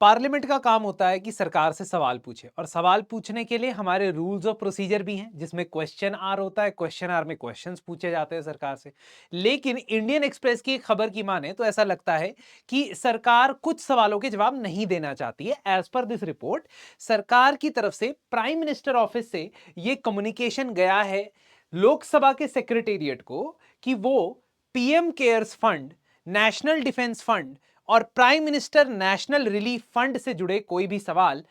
Parliament का काम होता है कि सरकार से सवाल पूछे और सवाल पूछने के लिए हमारे रूल्स और प्रोसीजर भी हैं जिसमें क्वेश्चन आर होता है। क्वेश्चन आर में क्वेश्चंस पूछे जाते हैं सरकार से। लेकिन इंडियन एक्सप्रेस की एक खबर की माने तो ऐसा लगता है कि सरकार कुछ सवालों के जवाब नहीं देना चाहती है। एज पर दिस रिपोर्ट सरकार की तरफ से प्राइम मिनिस्टर ऑफिस से यह कम्युनिकेशन गया है लोकसभा के सेक्रेटेरिएट को कि वो PM cares fund, national defence fund और prime minister national relief fund से जुड़े कोई भी सवाल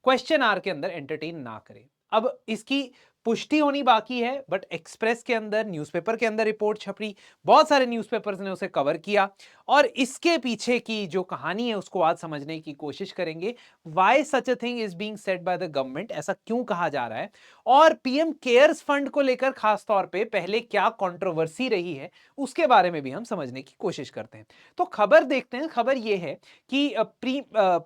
क्वेश्चन आर के अंदर एंटरटेन ना करें। अब इसकी पुष्टि होनी बाकी है, बट एक्सप्रेस के अंदर, न्यूज़पेपर के अंदर रिपोर्ट छपी, बहुत सारे न्यूज़पेपर्स ने उसे कवर किया और इसके पीछे की जो कहानी है उसको आज समझने की कोशिश करेंगे। Why such a thing is being said by the government, ऐसा क्यों कहा जा रहा है और पीएम केयर्स फंड को लेकर खास तौर पे पहले क्या कंट्रोवर्सी रही है उसके बारे में भी हम समझने की कोशिश करते हैं। तो खबर देखते हैं। खबर यह है कि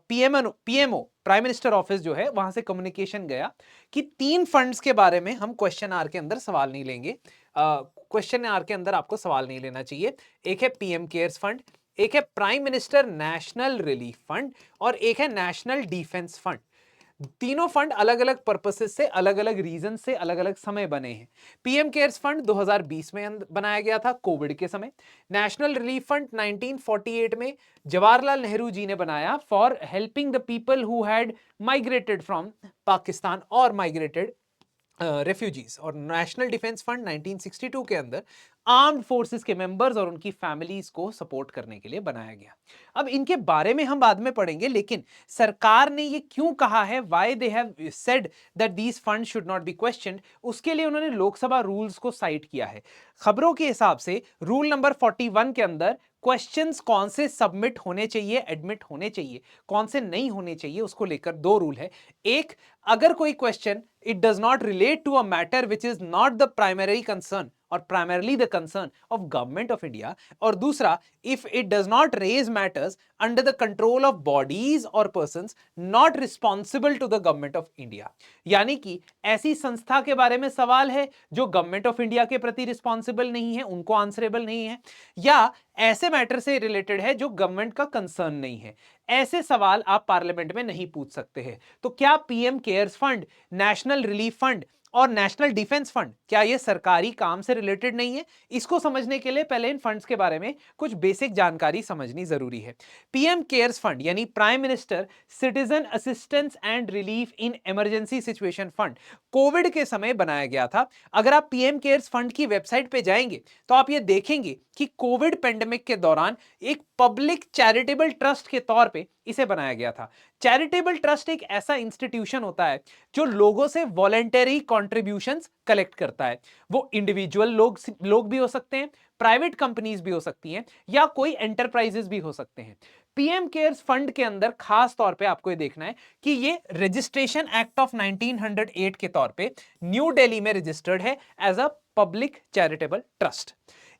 पीएमओ प्राइम मिनिस्टर ऑफिस जो है वहां से कम्युनिकेशन गया कि 3 फंड्स के बारे में हम क्वेश्चन आर के अंदर सवाल नहीं लेंगे। क्वेश्चन आर के अंदर आपको सवाल नहीं लेना चाहिए। एक है पीएम केयर्स फंड, एक है prime minister national relief fund और एक है नेशनल डिफेंस फंड। तीनों फंड अलग अलग पर्पसेस से, अलग अलग रीजन से, अलग अलग समय बने हैं। पीएम केयर्स फंड 2020 में बनाया गया था, कोविड के समय। नेशनल रिलीफ फंड 1948 में जवाहरलाल नेहरू जी ने बनाया for helping the people who had migrated from Pakistan और माइग्रेटेड रेफ्यूजीज। और नेशनल डिफेंस फंड 1962 के अंदर आर्म्ड फोर्सेस के मेंबर्स और उनकी फैमिलीज को सपोर्ट करने के लिए बनाया गया। अब इनके बारे में हम बाद में पढ़ेंगे, लेकिन सरकार ने ये क्यों कहा है, why they have said that these fund should not be questioned, उसके लिए उन्होंने लोकसभा रूल्स को साइट किया है। खबरों के हिसाब से रूल नंबर 41 के अंदर क्वेश्चंस कौन से सबमिट होने चाहिए, एडमिट होने चाहिए, कौन से नहीं होने चाहिए, उसको लेकर 2 रूल है। एक, अगर कोई question it does not relate to a matter which is not the primary concern or primarily the concern of government of India, और दूसरा, if it does not raise matters under the control of bodies or persons not responsible to the government of India। यानी कि ऐसी संस्था के बारे में सवाल है जो गवर्नमेंट ऑफ इंडिया के प्रति रिस्पॉन्सिबल नहीं है, उनको आंसरेबल नहीं है, या ऐसे मैटर से रिलेटेड है जो गवर्नमेंट का कंसर्न नहीं है, ऐसे सवाल आप पार्लियामेंट में नहीं पूछ सकते हैं। तो क्या PM cares fund, national relief fund और नेशनल डिफेंस फंड, क्या ये सरकारी काम से रिलेटेड नहीं है? इसको समझने के लिए पहले इन फंड्स के बारे में कुछ बेसिक जानकारी समझनी जरूरी है। पीएम केयर्स फंड यानी prime minister citizen assistance and relief in emergency situation fund, Covid के समय बनाया गया था। अगर आप पीएम केयर्स फंड की वेबसाइट पे जाएंगे तो आप ये देखेंगे कि कोविड पेंडेमिक के दौरान एक पब्लिक चैरिटेबल ट्रस्ट के तौर पे इसे बनाया गया था। चैरिटेबल ट्रस्ट एक ऐसा इंस्टीट्यूशन होता है जो लोगों से वॉलेंटरी कॉन्ट्रीब्यूशंस कलेक्ट करता है। वो इंडिविजुअल लोग भी हो सकते हैं, प्राइवेट कंपनीज भी हो सकती हैं, या कोई एंटरप्राइजेस भी हो सकते हैं। पीएम केयर्स फंड के अंदर खास तौर पे आपको ये देखना है कि ये रजिस्ट्रेशन एक्ट ऑफ 1908 के तौर पे न्यू दिल्ली में रजिस्टर्ड है as a public charitable trust.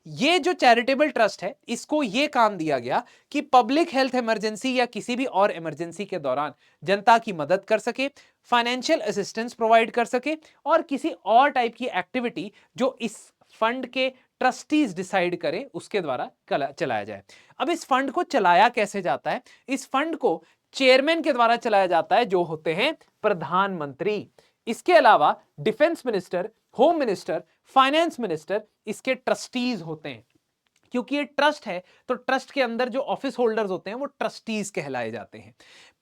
ये जो चैरिटेबल ट्रस्ट है, इसको ये काम दिया गया कि पब्लिक हेल्थ इमरजेंसी या किसी भी और इमरजेंसी के दौरान जनता की मदद कर सके, फाइनेंशियल असिस्टेंस प्रोवाइड कर सके और किसी और टाइप की एक्टिविटी जो इस फंड के ट्रस्टीज डिसाइड करें उसके द्वारा चलाया जाए। अब इस फंड को चलाया कैसे जाता है? इस फंड को चेयरमैन के द्वारा चलाया जाता है जो होते हैं प्रधानमंत्री। इसके अलावा defence minister, home minister, finance minister इसके ट्रस्टीज होते हैं। क्योंकि ये ट्रस्ट है तो ट्रस्ट के अंदर जो ऑफिस होल्डर्स होते हैं वो ट्रस्टीज कहलाए जाते हैं।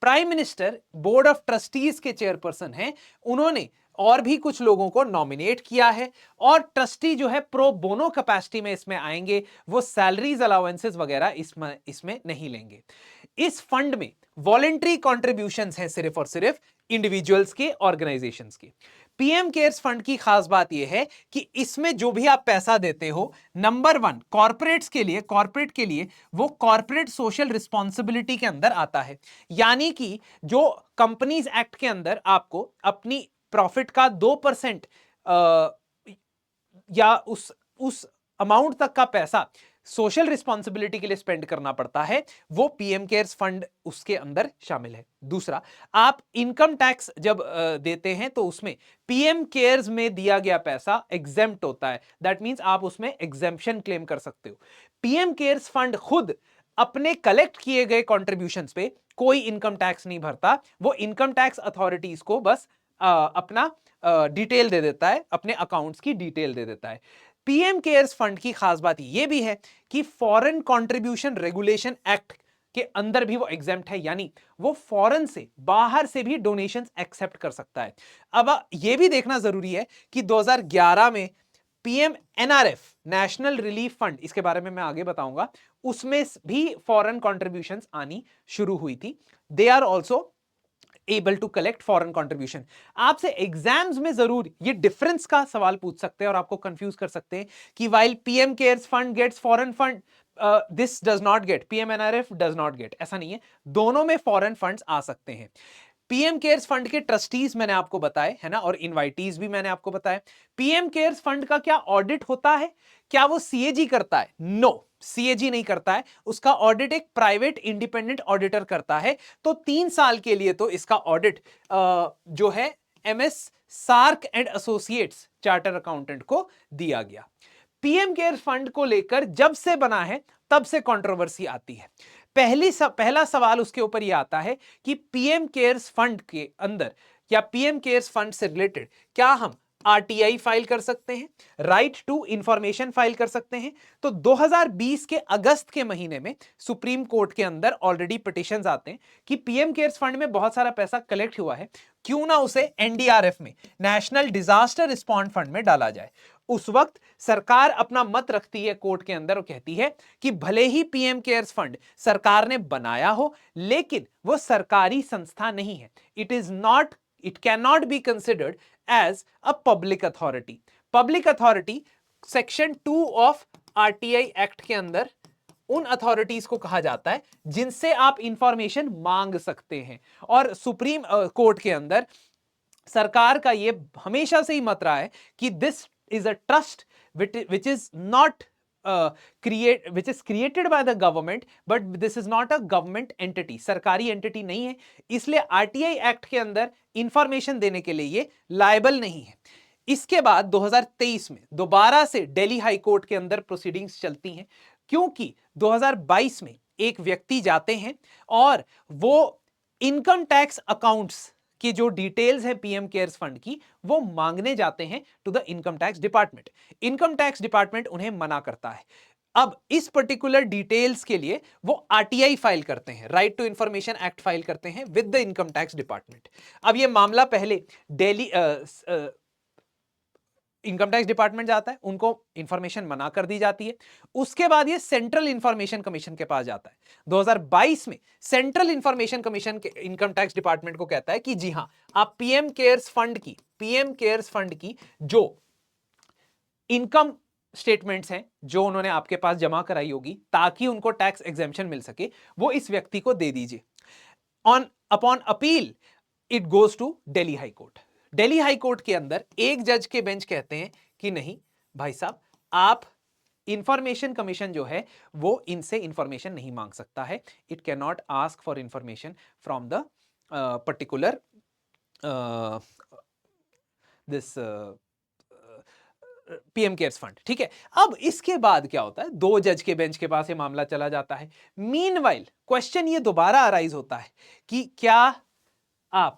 Prime minister board of trustees के चेयरपर्सन हैं, उन्होंने और भी कुछ लोगों को नॉमिनेट किया है और ट्रस्टी जो है प्रो बोनो कैपेसिटी में इसमें आएंगे, वो सैलरीज अलाउंसेस वगैरह इसमें नहीं लेंगे। इस फंड में वॉलेंट्री कॉन्ट्रीब्यूशंस हैं सिर्फ और सिर्फ इंडिविजुअल्स के, ऑर्गेनाइजेशंस के। पीएम केयर्स फंड की खास बात यह है कि इसमें जो भी आप पैसा देते हो, नंबर 1 कॉर्पोरेट्स के लिए, कॉर्पोरेट के लिए वो कॉर्पोरेट सोशल रिस्पॉन्सिबिलिटी के अंदर आता है। यानी कि जो कंपनीज एक्ट के अंदर आपको अपनी प्रॉफिट का 2% या उस अमाउंट तक का पैसा सोशल रिस्पॉन्सिबिलिटी के लिए स्पेंड करना पड़ता है, वो पीएम केयर्स फंड उसके अंदर शामिल है। दूसरा, आप इनकम टैक्स जब देते हैं तो उसमें पीएम केयर्स में दिया गया पैसा एग्जेम्प्ट होता है। दैट मींस आप उसमें एग्जेम्पशन क्लेम कर सकते हो। पीएम केयर्स फंड खुद अपने कलेक्ट किए गए कॉन्ट्रीब्यूशंस पे कोई इनकम टैक्स नहीं भरता, वो इनकम टैक्स अथॉरिटीज को बस अपना डिटेल दे देता है, अपने अकाउंट्स की डिटेल दे देता है। पीएम केयर्स फंड की खास बात यह भी है कि फॉरेन कंट्रीब्यूशन रेगुलेशन एक्ट के अंदर भी वो एग्जेम्प्ट है, यानी वो फॉरेन से, बाहर से भी डोनेशंस एक्सेप्ट कर सकता है। अब यह भी देखना जरूरी है कि 2011 में PM NRF, national relief fund, इसके बारे में मैं आगे बताऊंगा, उसमें भी फॉरेन कंट्रीब्यूशंस आनी शुरू हुई थी। They are also able to collect foreign contribution. आपसे एग्जाम्स में जरूर ये डिफरेंस का सवाल पूछ सकते हैं और आपको कंफ्यूज कर सकते हैं कि while PM cares fund gets foreign fund, this does not get, PMNRF does not get. ऐसा नहीं है, दोनों में फॉरेन फंड्स आ सकते हैं। पीएम केयर्स फंड के ट्रस्टीज मैंने आपको बताए है ना, और इनवाइटीज भी मैंने आपको बताया। पीएम केयर्स फंड का क्या ऑडिट होता है? क्या वो सीएजी करता है? नो, सीएजी नहीं करता है, उसका ऑडिट एक प्राइवेट इंडिपेंडेंट ऑडिटर करता है। तो 3 साल के लिए तो इसका ऑडिट जो है M S SARC and associates charter accountant को दिया गया। पीएम केयर्स फंड को लेकर जब से बना है तब से कंट्रोवर्सी आती है। पहला सवाल उसके ऊपर यह आता है कि पीएम केयर्स फंड के अंदर या पीएम केयर्स फंड से रिलेटेड क्या हम आरटीआई फाइल कर सकते हैं, राइट टू इंफॉर्मेशन फाइल कर सकते हैं? तो 2020 के अगस्त के महीने में सुप्रीम कोर्ट के अंदर ऑलरेडी पिटिशंस आते हैं कि पीएम केयर्स फंड में बहुत सारा पैसा कलेक्ट हुआ है, क्यों ना उसे एनडीआरएफ में, नेशनल डिजास्टर रिस्पॉन्स फंड में डाला जाए। उस वक्त सरकार अपना मत रखती है कोर्ट के अंदर और कहती है कि भले ही पीएम केयर्स फंड सरकार ने बनाया हो, लेकिन वो सरकारी संस्था नहीं है। It can not be considered as a public authority. Public authority section 2 of RTI act के अंदर उन अथॉरिटीज को कहा जाता है जिनसे आप इंफॉर्मेशन मांग सकते हैं। और सुप्रीम कोर्ट के अंदर सरकार का यह हमेशा से ही मत रहा है कि this is a trust which is not which is created by the government, but this is not a government entity, सरकारी एंटिटी नहीं है, इसलिए आरटीआई एक्ट के अंदर इंफॉर्मेशन देने के लिए ये लायबल नहीं है। इसके बाद 2023 में दोबारा से दिल्ली हाई कोर्ट के अंदर प्रोसीडिंग्स चलती हैं, क्योंकि 2022 में एक व्यक्ति जाते हैं और वो इनकम टैक्स अकाउंट्स कि जो डिटेल्स है पीएम केयर्स फंड की वो मांगने जाते हैं to the income tax department. Income tax department उन्हें मना करता है। अब इस पर्टिकुलर डिटेल्स के लिए वो आरटीआई फाइल करते हैं, right to information act file करते हैं with the income tax department. अब ये मामला पहले दिल्ली इनकम टैक्स डिपार्टमेंट जाता है, उनको इंफॉर्मेशन मना कर दी जाती है। उसके बाद ये सेंट्रल इंफॉर्मेशन कमीशन के पास जाता है। 2022 में सेंट्रल इंफॉर्मेशन कमीशन के इनकम टैक्स डिपार्टमेंट को कहता है कि जी हां, आप पीएम केयर्स फंड की जो इनकम स्टेटमेंट्स हैं जो उन्होंने आपके पास जमा कराई होगी ताकि उनको टैक्स एग्जेम्पशन मिल सके, वो इस व्यक्ति को दे दीजिए। Upon appeal it goes to Delhi high court. Delhi high court के अंदर एक जज के बेंच कहते हैं कि नहीं भाई साहब, आप इंफॉर्मेशन कमीशन जो है वो इनसे इंफॉर्मेशन नहीं मांग सकता है। It can not ask for information from the particular this PM cares fund. ठीक है, अब इसके बाद क्या होता है, 2 जज के बेंच के पास ये मामला चला जाता है। मीनवाइल क्वेश्चन ये दोबारा अराइज होता है कि क्या आप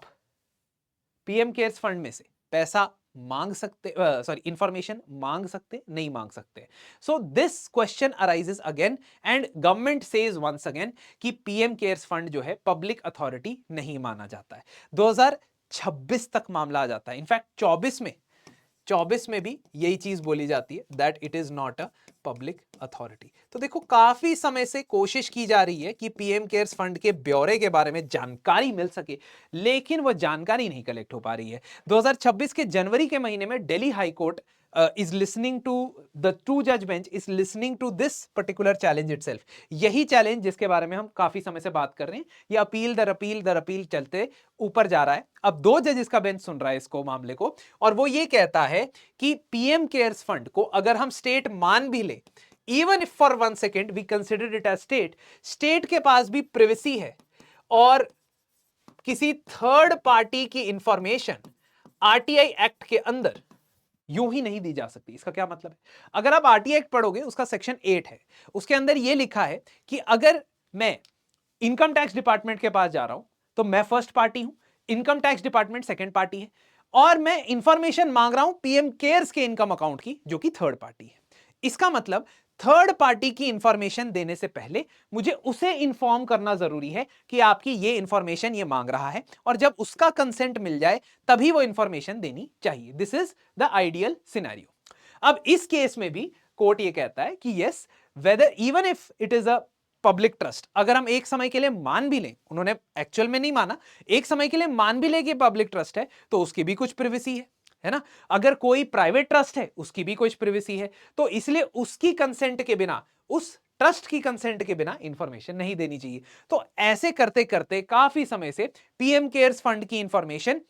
पीएम केयर्स फंड में से पैसा मांग सकते, इंफॉर्मेशन मांग सकते, नहीं मांग सकते। So this question arises again and government says once again कि पीएम केयर्स फंड जो है पब्लिक अथॉरिटी नहीं माना जाता है। 2026 तक मामला आ जाता है। इनफैक्ट 24 में भी यही चीज बोली जाती है that it is not a public authority. तो देखो, काफी समय से कोशिश की जा रही है कि पीएम केयर्स फंड के ब्यौरे के बारे में जानकारी मिल सके, लेकिन वो जानकारी नहीं कलेक्ट हो पा रही है। 2026 के जनवरी के महीने में Delhi high court is listening to the 2 judge bench is listening to this particular challenge itself। यही चैलेंज जिसके बारे में हम काफी समय से बात कर रहे हैं, ये अपील दर अपील चलते ऊपर जा रहा है। अब 2 जजेस का बेंच सुन रहा है इसको, मामले को, और वो ये कहता है कि पीएम केयर्स फंड को अगर हम स्टेट मान भी ले, even if for 1 second we consider it as state के पास भी प्रिवेसी है और किसी थर्ड पार्टी की इंफॉर्मेशन आरटीआई एक्ट के अंदर यूं ही नहीं दी जा सकती। इसका क्या मतलब है? अगर आप आरटीआई एक्ट पढ़ोगे, उसका सेक्शन 8 है, उसके अंदर यह लिखा है कि अगर मैं इनकम टैक्स डिपार्टमेंट के पास जा रहा हूं तो मैं फर्स्ट पार्टी हूं, income tax department second party है, और मैं इंफॉर्मेशन मांग रहा हूं पीएम केयर्स के इनकम अकाउंट की जो कि थर्ड पार्टी है। इसका मतलब थर्ड पार्टी की इंफॉर्मेशन देने से पहले मुझे उसे इंफॉर्म करना जरूरी है कि आपकी ये इंफॉर्मेशन ये मांग रहा है, और जब उसका कंसेंट मिल जाए तभी वो इंफॉर्मेशन देनी चाहिए। This is the ideal scenario. अब इस केस में भी कोर्ट ये कहता है कि yes, whether even if it is a public trust, अगर हम एक समय के लिए मान भी लें, उन्होंने एक्चुअल में नहीं माना, एक समय के लिए मान भी ले कि पब्लिक ट्रस्ट है, तो उसकी भी कुछ प्रिवेसी है ना। अगर कोई प्राइवेट ट्रस्ट है उसकी भी कुछ प्रिवेसी है, तो इसलिए उसकी कंसेंट के बिना, उस ट्रस्ट की कंसेंट के बिना इंफॉर्मेशन नहीं देनी चाहिए। तो ऐसे करते करते काफी समय से पीएम केयर्स फंड की इंफॉर्मेशन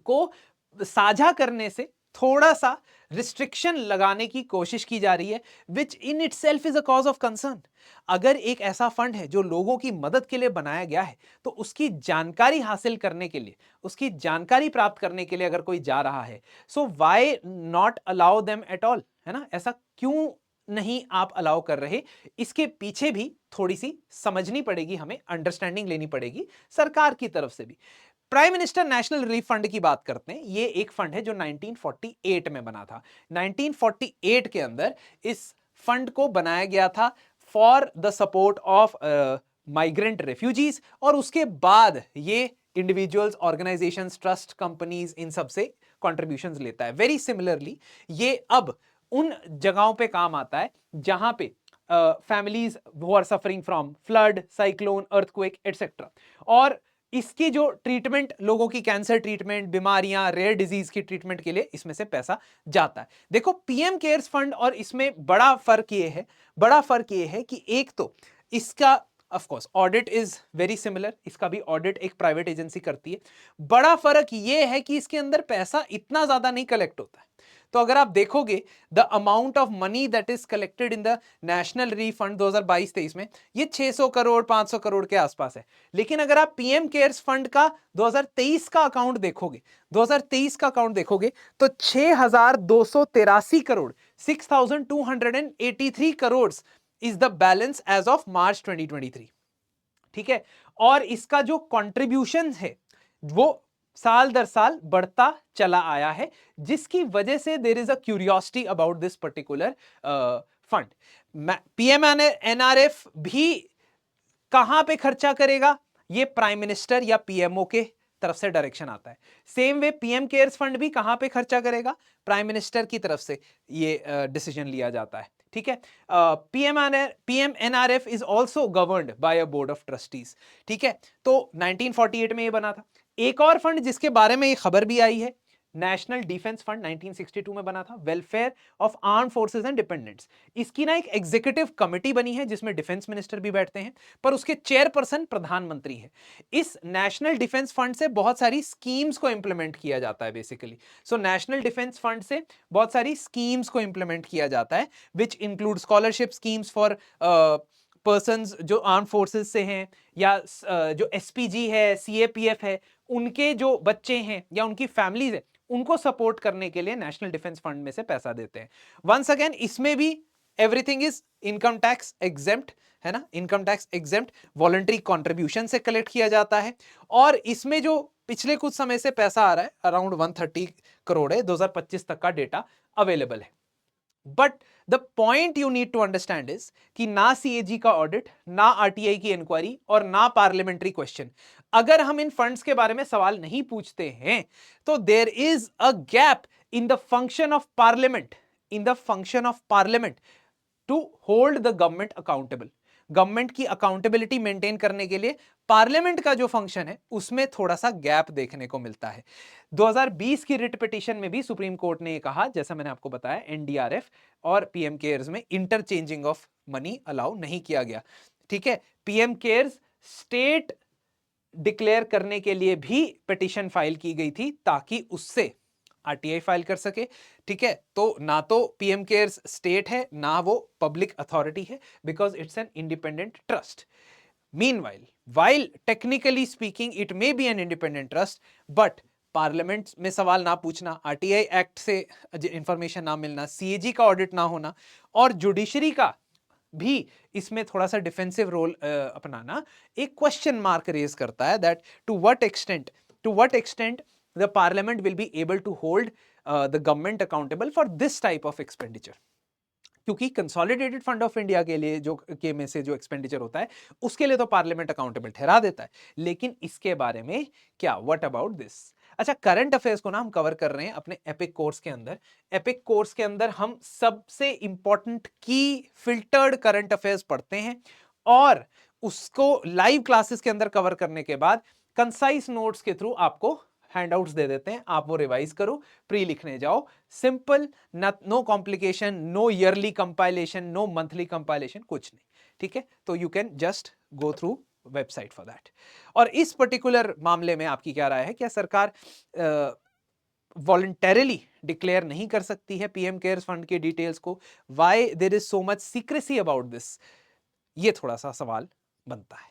को साझा करने से थोड़ा सा रिस्ट्रिक्शन लगाने की कोशिश की जा रही है, which in itself is a cause of concern. अगर एक ऐसा फंड है जो लोगों की मदद के लिए बनाया गया है, तो उसकी जानकारी हासिल करने के लिए, उसकी जानकारी प्राप्त करने के लिए अगर कोई जा रहा है, so why not allow them at all, है ना। ऐसा क्यों नहीं आप अलाउ कर रहे? इसके पीछे भी थोड़ी सी समझनी पड़ेगी, हमें अंडरस्टैंडिंग लेनी पड़ेगी सरकार की तरफ से भी। Prime minister national relief fund की बात करते हैं। ये एक फंड है जो 1948 में बना था। 1948 के अंदर इस फंड को बनाया गया था for the support of migrant refugees, और उसके बाद ये इंडिविजुअल्स, ऑर्गेनाइजेशंस, ट्रस्ट, कंपनीज, इन सब से कॉन्ट्रीब्यूशंस लेता है। वेरी सिमिलरली ये अब उन जगहों पे काम आता है जहां पे families who are suffering from flood, cyclone, earthquake etcetera, और इसकी जो ट्रीटमेंट, लोगों की कैंसर ट्रीटमेंट, बीमारियां, रेयर डिजीज की ट्रीटमेंट के लिए इसमें से पैसा जाता है। देखो पीएम केयर्स फंड और इसमें बड़ा फर्क ये है कि एक तो इसका of course audit is very similar, इसका भी ऑडिट एक प्राइवेट एजेंसी करती है। बड़ा फर्क ये है कि इसके अंदर पैसा इतना ज्यादा नहीं कलेक्ट होता है। तो अगर आप देखोगे the amount of money that is collected in the national relief fund 2022-23 में, ये 600 करोड़ 500 करोड़ के आसपास है। लेकिन अगर आप पीएम केयर्स फंड का 2023 का अकाउंट देखोगे, 2023 का अकाउंट देखोगे, तो 6283 crore, 6283 crore is the balance as of March 2023। ठीक है, और इसका जो कंट्रीब्यूशन है वो साल दर साल बढ़ता चला आया है, जिसकी वजह से there is a curiosity about this particular fund. PMNRF भी कहां पे खर्चा करेगा, ये प्राइम मिनिस्टर या पीएमओ के तरफ से डायरेक्शन आता है। Same way PM cares fund भी कहां पे खर्चा करेगा, प्राइम मिनिस्टर की तरफ से ये डिसीजन लिया जाता है। ठीक है, PMNRF is also governed by a board of trustees. ठीक है, तो 1948 में ये बना था। एक और फंड जिसके बारे में ये खबर भी आई है, नेशनल डिफेंस फंड 1962 में बना था, welfare of arm forces and dependents. इसकी ना एक एग्जीक्यूटिव कमिटी बनी है जिसमें डिफेंस मिनिस्टर भी बैठते हैं, पर उसके चेयरपर्सन प्रधानमंत्री है। इस नेशनल डिफेंस फंड से बहुत सारी स्कीम्स को इंप्लीमेंट किया जाता है basically. So national defence fund से बहुत सारी स्कीम्स को इंप्लीमेंट किया जाता है, which include scholarship schemes for persons जो आर्म फोर्सेस से हैं, या जो एसपीजी है, सीएपीएफ है, उनके जो बच्चे हैं या उनकी फैमिलीज है, उनको सपोर्ट करने के लिए नेशनल डिफेंस फंड में से पैसा देते हैं। वंस अगेन इसमें भी everything is income tax exempt, है ना, income tax exempt, voluntary contribution से कलेक्ट किया जाता है। और इसमें जो पिछले कुछ समय से पैसा आ रहा है अराउंड 130 करोड़ है, 2025 तक का डेटा अवेलेबल है। But the point you need to understand is कि ना सीएजी का ऑडिट, ना आरटीआई की इंक्वायरी और ना पार्लियामेंट्री क्वेश्चन, अगर हम इन फंड्स के बारे में सवाल नहीं पूछते हैं, तो there is a gap in the function of parliament, to hold the government accountable. Government की अकाउंटेबिलिटी मेंटेन करने के लिए पार्लियामेंट का जो फंक्शन है उसमें थोड़ा सा गैप देखने को मिलता है। 2020 की रिट पिटीशन में भी सुप्रीम कोर्ट ने यह कहा, जैसा मैंने आपको बताया, एनडीआरएफ और पीएम केयर्स में इंटरचेंजिंग ऑफ मनी अलाउ नहीं किया गया। ठीक है, पीएम केयर्स स्टेट डिक्लेयर करने के लिए भी पिटीशन फाइल की गई थी ताकि उससे आरटीआई फाइल कर सके। ठीक है, तो ना तो पीएम केयर्स स्टेट है ना वो पब्लिक अथॉरिटी है, because it's an independent trust. Meanwhile, while technically speaking it may be an independent trust, but parliament में सवाल ना पूछना, आरटीआई एक्ट से इंफॉर्मेशन ना मिलना, सीएजी का ऑडिट ना होना और जुडिशरी का भी इसमें थोड़ा सा डिफेंसिव रोल अपनाना एक क्वेश्चन मार्क रेज करता है, that to what extent the parliament will be able to hold the government accountable for this type of expenditure. क्योंकि कंसोलिडेटेड फंड ऑफ इंडिया के लिए जो के में से जो एक्सपेंडिचर होता है उसके लिए तो पार्लियामेंट अकाउंटेबल ठहरा देता है, लेकिन इसके बारे में क्या, व्हाट अबाउट दिस। अच्छा, करंट अफेयर्स को ना हम कवर कर रहे हैं अपने एपिक कोर्स के अंदर। एपिक कोर्स के अंदर हम सबसे इंपॉर्टेंट की फिल्टर्ड करंट अफेयर्स पढ़ते हैं और उसको लाइव क्लासेस के अंदर कवर करने के बाद कंसाइज नोट्स के थ्रू आपको हैंडआउट्स दे देते हैं, आप वो रिवाइज करो, प्री लिखने जाओ, simple, no complication, no yearly compilation, no monthly compilation, कुछ नहीं, ठीक है। तो you can just go through website for that. और इस पर्टिकुलर मामले में आपकी क्या राय है, क्या सरकार वॉलंटरली डिक्लेयर नहीं कर सकती है पीएम केयर्स फंड के डिटेल्स को? Why there is so much secrecy about this, ये थोड़ा सा सवाल बनता है।